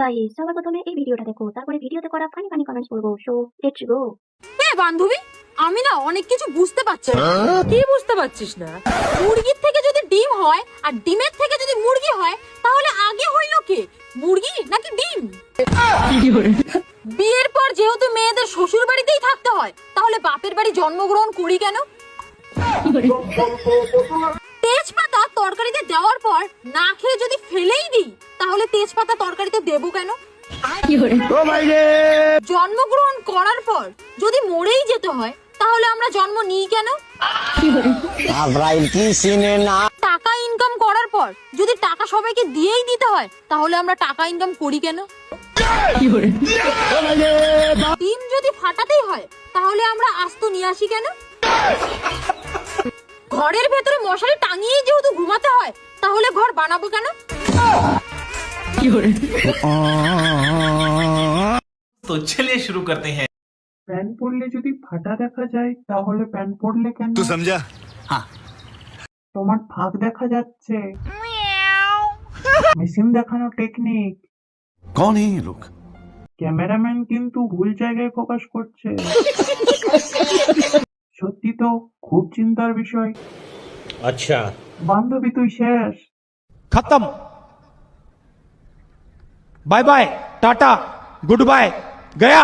Guys, সবার প্রথমে এই ভিডিওটা দেখো, তারপরে ভিডিওতে করা ফানি ফানি কমেন্টস করবো। So let's go. বান্ধবী, আমি না অনেক কিছু বুঝতে পারছি না। কি বুঝতে পারছিস না? মুরগির থেকে যদি ডিম হয় আর ডিমের থেকে যদি মুরগি হয়, তাহলে আগে হইলো কে, মুরগি নাকি ডিম? বিয়ের পর যেহেতু মেয়েদের শ্বশুর বাড়িতেই থাকতে হয়, তাহলে বাপের বাড়ি জন্মগ্রহণ করি কেন? তেজপাতা তরকারিতে দেওয়ার পর না খেয়ে যদি ফেলেই দিই, তাহলে তেজপাতা তরকারিতে দেবো কেন? জন্মগ্রহণ করার পর যদি মরেই যেতে হয়, তাহলে আমরা জন্ম নিই কেন? টাকা ইনকাম করার পর যদি টাকা সবাইকে দিয়েই দিতে হয়, তাহলে আমরা টাকা ইনকাম করি কেন? ডিম যদি ফাটাতেই হয়, তাহলে আমরা আস্ত নিয়ে আসি কেন? ঘরের ভেতরে মশারি টাঙিয়ে যেহেতু ঘুমাতে হয়, তাহলে ঘর বানাবো কেন? तो चलिए शुरू करते हैं। প্যান্ট পরলে যদি ফাটা দেখা যায় তাহলে প্যান্ট পরলে কেন? तू समझा? हाँ। তোমার ফাঁক দেখা যাচ্ছে। মেশিন দেখানো টেকনিক। कौन है ये लोग? ক্যামেরাম্যান কিন্তু ভুল জায়গায় ফোকাস করছে। সত্যি তো খুব চিন্তার বিষয়। अच्छा, বান্ধবী তুই শেষ। खत्म। Bye bye, tata, good bye, गया।